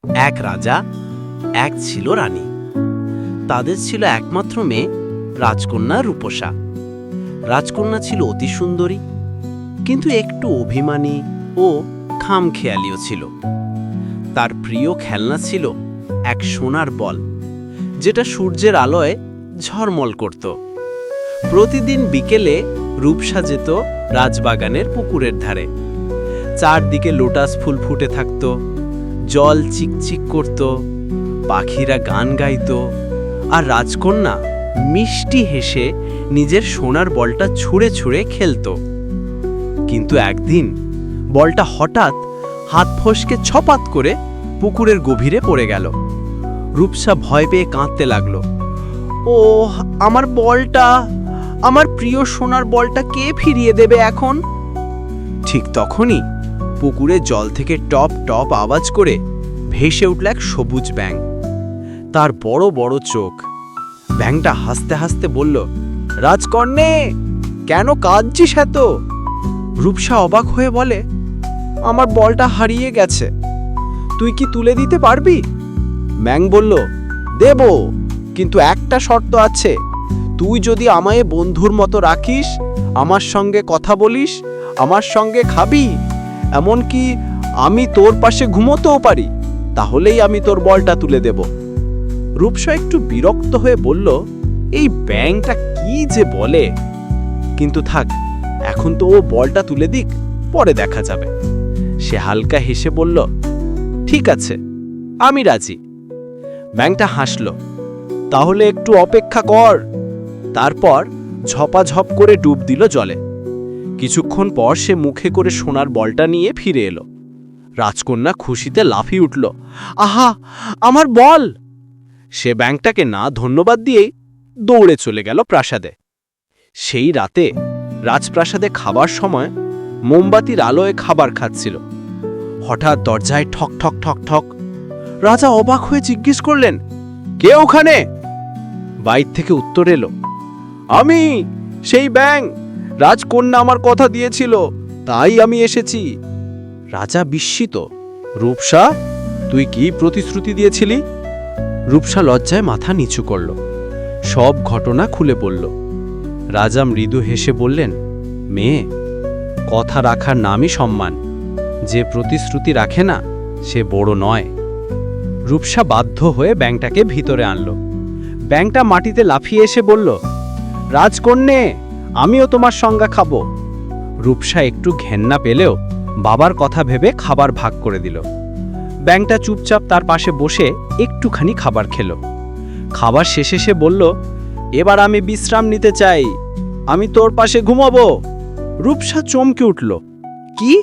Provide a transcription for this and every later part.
এক রাজা, এক ছিল রানী। তাদের ছিল একমাত্র মেয়ে, রাজকন্যা রূপসা। রাজকন্যা ছিল অতি সুন্দরী, কিন্তু একটু অভিমানী ও খামখেয়ালিও ছিল। তার প্রিয় খেলনা ছিল এক সোনার বল, যেটা সূর্যের আলোয় ঝলমল করত। প্রতিদিন বিকেলে রূপসা যেত রাজবাগানের পুকুরের ধারে। চারদিকে লোটাস ফুল ফুটে থাকত, জল চিকচিক করত, পাখিরা গান গাইত, আর রাজকন্যা মিষ্টি হেসে নিজের সোনার বলটা ছুঁড়ে ছুঁড়ে খেলত। কিন্তু একদিন বলটা হঠাৎ হাত ফসকে ছপাত করে পুকুরের গভীরে পড়ে গেল। রূপসা ভয় পেয়ে কাঁদতে লাগলো। ও, আমার বলটা, আমার প্রিয় সোনার বলটা কে ফিরিয়ে দেবে এখন? ঠিক তখনই পুকুরে জল থেকে টপ টপ আওয়াজ করে ভেসে উঠল এক সবুজ ব্যাঙ। তার বড় বড় চোখ। ব্যাঙটা হাসতে হাসতে বলল, রাজকন্যে, কেন কাঁদছিস এত? রূপসা অবাক হয়ে বলে, আমার বলটা হারিয়ে গেছে, তুই কি তুলে দিতে পারবি? ব্যাঙ বলল, দেব, কিন্তু একটা শর্ত আছে। তুই যদি আমায় বন্ধুর মতো রাখিস, আমার সঙ্গে কথা বলিস, আমার সঙ্গে খাবি, এমনকি আমি তোর পাশে ঘুমোতেও পারি, তাহলেই আমি তোর বলটা তুলে দেব। রূপসা একটু বিরক্ত হয়ে বলল, এই ব্যাঙটা কি যে বলে, কিন্তু থাক, এখন তো ও বলটা তুলে দিক, পরে দেখা যাবে। সে হালকা হেসে বলল, ঠিক আছে, আমি রাজি। ব্যাঙটা হাসল, তাহলে একটু অপেক্ষা কর। তারপর ঝপাঝপ করে ডুব দিল জলে। কিছুক্ষণ পর সে মুখে করে সোনার বলটা নিয়ে ফিরে এলো। রাজকন্যা খুশিতে লাফিয়ে উঠল, আহা, আমার বল! সে ব্যাঙটাকে না ধন্যবাদ দিয়েই দৌড়ে চলে গেল প্রাসাদে। সেই রাতে রাজপ্রাসাদে খাবার সময় মোমবাতির আলোয় খাবার খাচ্ছিল। হঠাৎ দরজায় ঠক ঠক ঠক ঠক। রাজা অবাক হয়ে জিজ্ঞেস করলেন, কে ওখানে? বাইর থেকে উত্তর এলো, আমি, সেই ব্যাঙ। রাজকন্যা আমার কথা দিয়েছিল, তাই আমি এসেছি। রাজা বিস্মিত, রূপসা, তুই কি প্রতিশ্রুতি দিয়েছিলি? রূপসা লজ্জায় মাথা নিচু করল, সব ঘটনা খুলে বলল। রাজা মৃদু হেসে বললেন, মেয়ে, কথা রাখার নামই সম্মান। যে প্রতিশ্রুতি রাখে না, সে বড় নয়। রূপসা বাধ্য হয়ে ব্যাঙটাকে ভিতরে আনল। ব্যাঙটা মাটিতে লাফিয়ে এসে বলল, রাজকন্যে, আমিও তোমার সঙ্গে খাবো। রূপসা একটু ঘেন্না পেলেও বাবার কথা ভেবে খাবার ভাগ করে দিল। ব্যাঙটা চুপচাপ তার পাশে বসে একটুখানি খাবার খেল। খাবার শেষে সে বলল, এবার আমি বিশ্রাম নিতে চাই, আমি তোর পাশে ঘুমাবো। রূপসা চমকে উঠল, কি?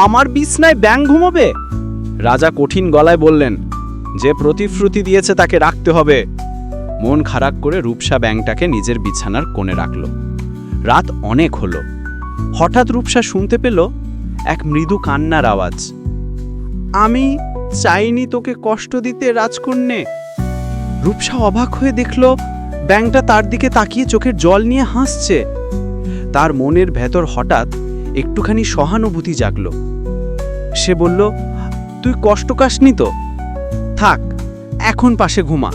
আমার বিছনায় ব্যাঙ ঘুমাবে? রাজা কঠিন গলায় বললেন, যে প্রতিশ্রুতি দিয়েছে তাকে রাখতে হবে। মন খারাপ করে রূপসা ব্যাঙটাকে নিজের বিছানার কোণে রাখল। রাত অনেক হলো। হঠাৎ রূপসা শুনতে পেল এক মৃদু কান্নার আওয়াজ। আমি চাইনি তোকে কষ্ট দিতে, রাজকন্যে। রূপসা অবাক হয়ে দেখল ব্যাঙটা তার দিকে তাকিয়ে চোখের জল নিয়ে হাসছে। তার মনের ভেতর হঠাৎ একটুখানি সহানুভূতি জাগল। সে বলল, তুই কষ্ট কাসনি তো? থাক, এখন পাশে ঘুমা।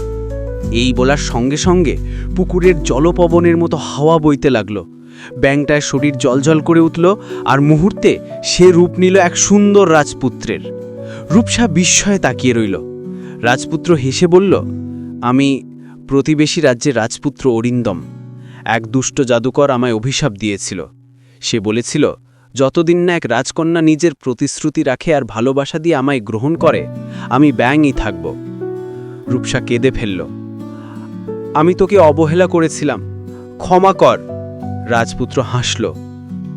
এই বলার সঙ্গে সঙ্গে পুকুরের জলপবনের মতো হাওয়া বইতে লাগল। ব্যাঙটার শরীর জলজল করে উঠল, আর মুহূর্তে সে রূপ নিল এক সুন্দর রাজপুত্রের। রূপসা বিস্ময়ে তাকিয়ে রইল। রাজপুত্র হেসে বলল, আমি প্রতিবেশী রাজ্যের রাজপুত্র অরিন্দম। এক দুষ্ট জাদুকর আমায় অভিশাপ দিয়েছিল। সে বলেছিল, যতদিন না এক রাজকন্যা নিজের প্রতিশ্রুতি রাখে আর ভালোবাসা দিয়ে আমায় গ্রহণ করে, আমি ব্যাঙই থাকব। রূপসা কেঁদে ফেলল, আমি তোকে অবহেলা করেছিলাম, ক্ষমা কর। রাজপুত্র হাসল,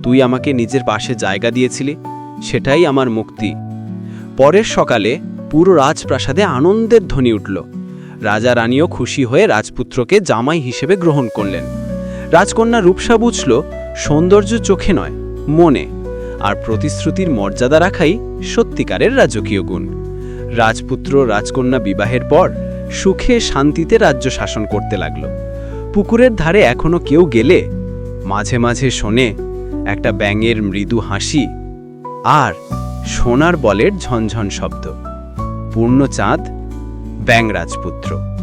তুই আমাকে নিজের পাশে জায়গা দিয়েছিলি, সেটাই আমার মুক্তি। পরের সকালে পুরো রাজপ্রাসাদে আনন্দের ধ্বনি উঠল। রাজা রানীও খুশি হয়ে রাজপুত্রকে জামাই হিসেবে গ্রহণ করলেন। রাজকন্যা রূপসা বুঝল, সৌন্দর্য চোখে নয়, মনে, আর প্রতিশ্রুতির মর্যাদা রাখাই সত্যিকারের রাজকীয় গুণ। রাজপুত্র রাজকন্যা বিবাহের পর সুখে শান্তিতে রাজ্য শাসন করতে লাগল। পুকুরের ধারে এখনো কেউ গেলে মাঝে মাঝে শোনে একটা ব্যাঙের মৃদু হাসি, আর সোনার বলের ঝনঝন শব্দ। পূর্ণচাঁদ ব্যাঙ রাজপুত্র।